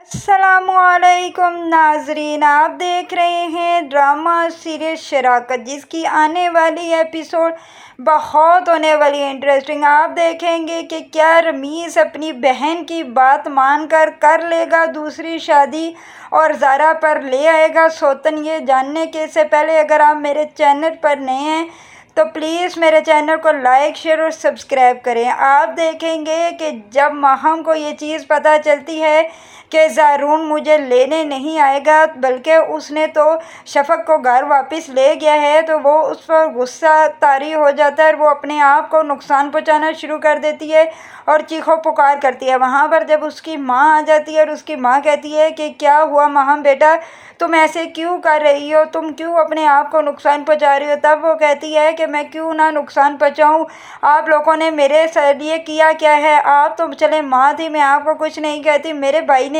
अस्सलामुअलैकुम नाजरीन, आप देख रहे हैं ड्रामा सीरीज शराकत, जिसकी आने वाली एपिसोड बहुत होने वाली है इंटरेस्टिंग। आप देखेंगे कि क्या रमीज़ अपनी बहन की बात मानकर कर लेगा दूसरी शादी और ज़ारा पर ले आएगा सौतन। ये जानने के से पहले अगर आप मेरे चैनल पर नए हैं तो प्लीज़ मेरे चैनल को लाइक शेयर और सब्सक्राइब करें। आप देखेंगे कि जब माहम को ये चीज़ पता चलती है कि ज़ारून मुझे लेने नहीं आएगा बल्कि उसने तो शफ़क़ को घर वापस ले गया है, तो वो उस पर गुस्सा तारी हो जाता है और वो अपने आप को नुकसान पहुंचाना शुरू कर देती है और चीखो पुकार करती है। वहाँ पर जब उसकी माँ आ जाती है और उसकी माँ कहती है कि क्या हुआ माहम बेटा, तुम ऐसे क्यों कर रही हो, तुम क्यों अपने आप को नुकसान पहुंचा रही हो। तब वो कहती है कि मैं क्यों ना नुकसान पहुंचाऊं, आप लोगों ने मेरे लिए किया क्या है। आप तो चले माँ थी, मैं आपको कुछ नहीं कहती, मेरे भाई ने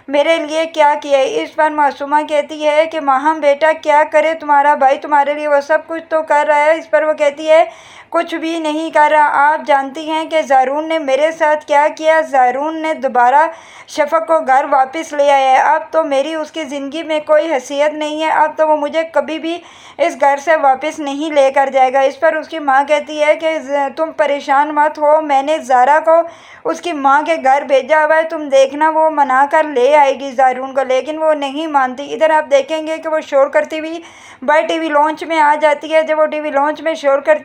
मेरे लिए क्या किया है। इस पर मासूमा कहती है कि माहम बेटा क्या करे तुम्हारा भाई, तुम्हारे लिए वो सब कुछ तो कर रहा है। इस पर वो कहती है कुछ भी नहीं कर रहा। आप जानती हैं कि ज़ारून ने मेरे साथ क्या किया। ज़ारून ने दोबारा शफ़क़ को घर वापस ले आया है। अब तो मेरी उसकी ज़िंदगी में कोई हैसियत नहीं है, अब तो वो मुझे कभी भी इस घर से वापस नहीं लेकर जाएगा। इस पर उसकी माँ कहती है कि तुम परेशान मत हो, मैंने ज़ारा को उसकी माँ के घर भेजा हुआ है, तुम देखना वो मना कर ले आएगी ज़ारून को, लेकिन वो नहीं मानती। इधर आप देखेंगे कि वो शोर करती हुई बाय टीवी लॉन्च में आ जाती है। जब वो टीवी लॉन्च में शोर कर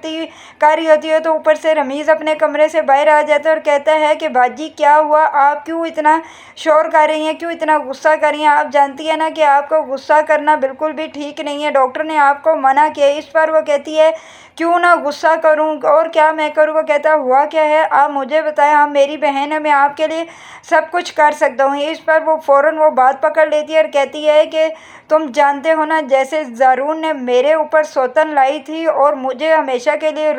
रही होती है तो ऊपर से रमीज़ अपने कमरे से बाहर आ जाता है और कहता है कि बाजी क्या हुआ, आप क्यों इतना शोर कर रही हैं, क्यों इतना गुस्सा कर रही हैं। आप जानती है ना कि आपको गुस्सा करना बिल्कुल भी ठीक नहीं है, डॉक्टर ने आपको मना किया। इस पर वो कहती है क्यों ना गुस्सा करूं और क्या मैं करूं। वो कहता हुआ क्या है, आप मुझे बताएं, आप मेरी बहन है, मैं आपके लिए सब कुछ कर सकता हूं। इस पर वो फ़ौरन वो बात पकड़ लेती है और कहती है कि तुम जानते हो ना, जैसे ज़ारून ने मेरे ऊपर सौतन लाई थी और मुझे हमेशा के लिए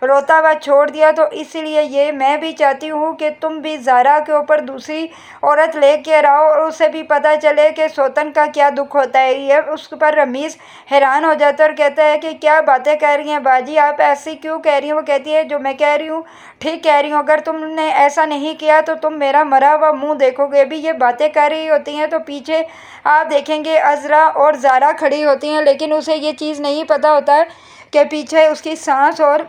रोता हुआ छोड़ दिया, तो इसलिए ये मैं भी चाहती हूँ कि तुम भी ज़ारा के ऊपर दूसरी औरत लेके आओ और उसे भी पता चले कि सौतन का क्या दुख होता है। ये उस पर रमीज़ हैरान हो जाता है और कहता है कि क्या बातें कह रही हैं बाजी, आप ऐसी क्यों कह रही हैं। वो कहती है जो मैं कह रही हूँ ठीक कह रही हूँ, अगर तुमने ऐसा नहीं किया तो तुम मेरा मरा हुआ मुँह देखोगे। अभी ये बातें कर रही होती हैं तो पीछे आप देखेंगे अज़रा और ज़ारा खड़ी होती हैं, लेकिन उसे ये चीज़ नहीं पता होता है कि पीछे उसकी सास और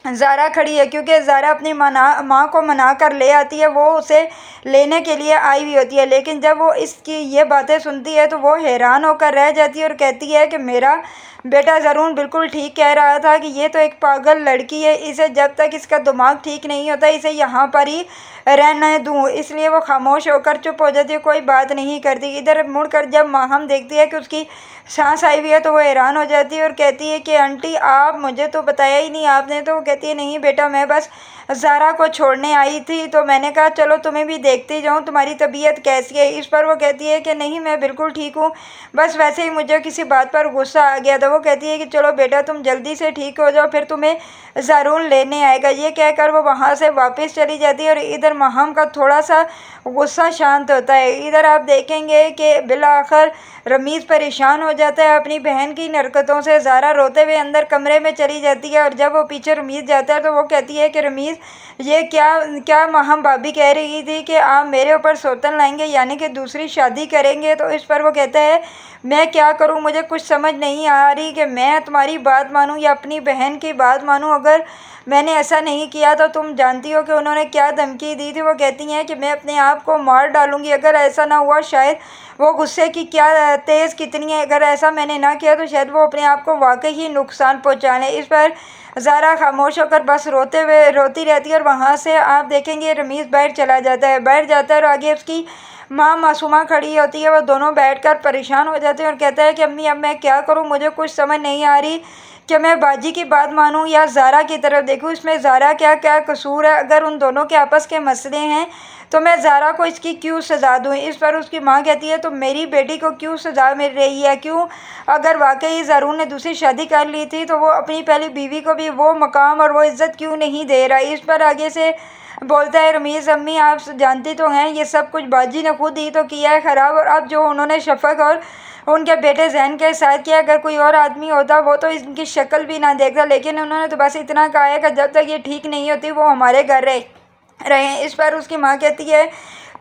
ज़ारा खड़ी है, क्योंकि ज़ारा अपनी माँ को मना कर ले आती है, वो उसे लेने के लिए आई हुई होती है। लेकिन जब वो इसकी ये बातें सुनती है तो वो हैरान होकर रह जाती है और कहती है कि मेरा बेटा ज़रूर बिल्कुल ठीक कह रहा था कि ये तो एक पागल लड़की है, इसे जब तक इसका दिमाग ठीक नहीं होता इसे यहाँ पर ही रहने दूँ। इसलिए वो खामोश होकर चुप हो जाती है, कोई बात नहीं करती। इधर मुड़कर जब माहम देखती है कि उसकी सांस आई हुई है तो वो हैरान हो जाती है और कहती है कि आंटी आप, मुझे तो बताया ही नहीं आपने। तो वो कहती है नहीं बेटा, मैं बस ज़ारा को छोड़ने आई थी, तो मैंने कहा चलो तुम्हें भी देखती जाऊँ तुम्हारी तबीयत कैसी है। इस पर वो कहती है कि नहीं मैं बिल्कुल ठीक हूँ, बस वैसे ही मुझे किसी बात पर गुस्सा आ गया था। वो कहती है कि चलो बेटा तुम जल्दी से ठीक हो जाओ, फिर तुम्हें ज़रूर लेने आएगा। ये कहकर वो वहाँ से वापस चली जाती है और इधर माहम का थोड़ा सा गुस्सा शांत होता है। इधर आप देखेंगे कि बिलाखिर रमीज़ परेशान हो जाता है अपनी बहन की हरकतों से। ज़ारा रोते हुए अंदर कमरे में चली जाती है और जब वो पीछे रमीज़ जाता है तो वो कहती है कि रमीज़ ये क्या माहम भाभी कह रही थी कि आप मेरे ऊपर सौतन लाएंगे, यानी कि दूसरी शादी करेंगे। तो इस पर वो कहता है मैं क्या करूं, मुझे कुछ समझ नहीं आ रही कि मैं तुम्हारी बात मानूं या अपनी बहन की बात मानूं। अगर मैंने ऐसा नहीं किया तो तुम जानती हो कि उन्होंने क्या धमकी दी थी। वो कहती हैं कि मैं अपने आप को मार डालूंगी अगर ऐसा ना हुआ। शायद वो गुस्से की क्या तेज़ कितनी है, अगर ऐसा मैंने ना किया तो शायद वो अपने आप को वाकई ही नुकसान पहुँचा लें। इस पर ज़ारा खामोश होकर बस रोती रहती है और वहाँ से आप देखेंगे रमीज़ बाहर चला जाता है, बाहर जाता है और आगे उसकी माँ मासूमा खड़ी होती है। वो दोनों बैठकर परेशान हो जाते हैं और कहता है कि अम्मी अब मैं क्या करूँ, मुझे कुछ समझ नहीं आ रही कि मैं बाजी की बात मानूं या ज़ारा की तरफ देखूं। इसमें ज़ारा क्या क्या कसूर है, अगर उन दोनों के आपस के मसले हैं तो मैं ज़ारा को इसकी क्यों सज़ा दूं। इस पर उसकी माँ कहती है तो मेरी बेटी को क्यों सज़ा मिल रही है, क्यों, अगर वाकई ज़ारून ने दूसरी शादी कर ली थी तो वो अपनी पहली बीवी को भी वो मकाम और वो इज़्ज़त क्यों नहीं दे रहा। इस पर आगे से बोलता है रमीज़ अम्मी आप जानती तो हैं ये सब कुछ बाजी ने खुद ही तो किया है ख़राब, और अब जो उन्होंने शफ़क़ और उनके बेटे जैन के साथ किया, अगर कोई और आदमी होता वो तो इनकी शक्ल भी ना देखता, लेकिन उन्होंने तो बस इतना कहा है कि जब तक ये ठीक नहीं होती वो हमारे घर रहे। इस पर उसकी माँ कहती है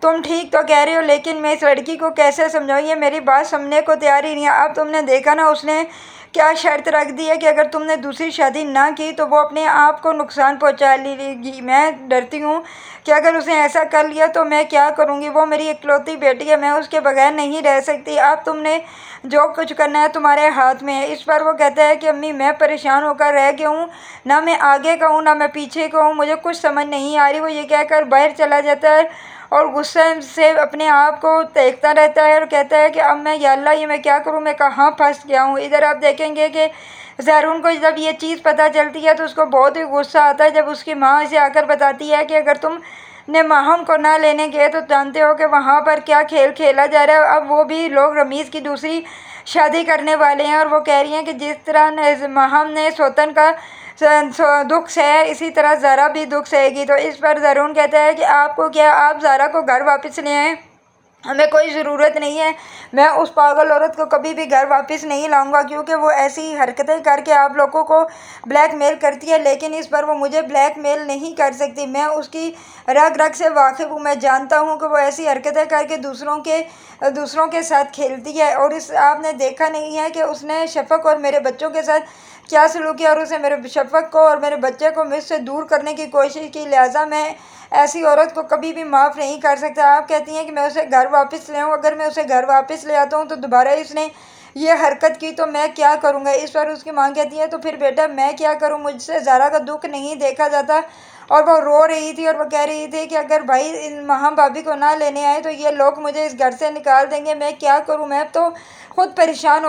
तुम ठीक तो कह रही हो, लेकिन मैं इस लड़की को कैसे समझाऊँ, ये मेरी बात सुनने को तैयार ही नहीं है। अब तुमने देखा ना उसने क्या शर्त रख दी है कि अगर तुमने दूसरी शादी ना की तो वो अपने आप को नुकसान पहुंचा लेगी। मैं डरती हूँ कि अगर उसने ऐसा कर लिया तो मैं क्या करूँगी। वो मेरी इकलौती बेटी है, मैं उसके बगैर नहीं रह सकती। अब तुमने जो कुछ करना है तुम्हारे हाथ में है। इस पर वो कहता है कि अम्मी मैं परेशान होकर रह गया हूँ, ना मैं आगे का हूँ ना मैं पीछे का हूँ, मुझे कुछ समझ नहीं आ रही। वो ये कहकर बाहर चला जाता है और गुस्से से अपने आप को देखता रहता है और कहता है कि अब मैं या अल्लाह ये मैं क्या करूँ, मैं कहाँ फंस गया हूँ। इधर आप देखेंगे कि ज़हरून को जब ये चीज़ पता चलती है तो उसको बहुत ही गुस्सा आता है, जब उसकी माँ इसे आकर बताती है कि अगर तुम ने माहम को ना लेने गए तो जानते हो कि वहाँ पर क्या खेल खेला जा रहा है। अब वो भी लोग रमीज़ की दूसरी शादी करने वाले हैं और वो कह रही हैं कि जिस तरह माहम ने सोतन का दुख सहे, इसी तरह ज़ारा भी दुख सहेगी। तो इस पर ज़रून कहता है कि आपको क्या, आप ज़ारा को घर वापस ले आएँ, हमें कोई ज़रूरत नहीं है। मैं उस पागल औरत को कभी भी घर वापस नहीं लाऊंगा, क्योंकि वो ऐसी हरकतें करके आप लोगों को ब्लैकमेल करती है, लेकिन इस पर वो मुझे ब्लैकमेल नहीं कर सकती। मैं उसकी रग रग से वाकिफ़ हूँ, मैं जानता हूँ कि वो ऐसी हरकतें करके दूसरों के साथ खेलती है। और इस आपने देखा नहीं है कि उसने शफ़क़ और मेरे बच्चों के साथ क्या सलूक किया, और उसे मेरे शफ़क़ को और मेरे बच्चे को मुझसे दूर करने की कोशिश की। लिहाजा मैं ऐसी औरत को कभी भी माफ़ नहीं कर सकता। आप कहती हैं कि मैं उसे घर वापस ले आऊँ, अगर मैं उसे घर वापस ले आता हूँ तो दोबारा इसने ये हरकत की तो मैं क्या करूँगा। इस पर उसकी माँ कहती है तो फिर बेटा मैं क्या करूँ, मुझसे ज़ारा का दुख नहीं देखा जाता। और वो रो रही थी और वो कह रही थी कि अगर भाई इन महा भाभी को ना लेने आए तो ये लोग मुझे इस घर से निकाल देंगे, मैं क्या करूँ, मैं तो खुद परेशान हो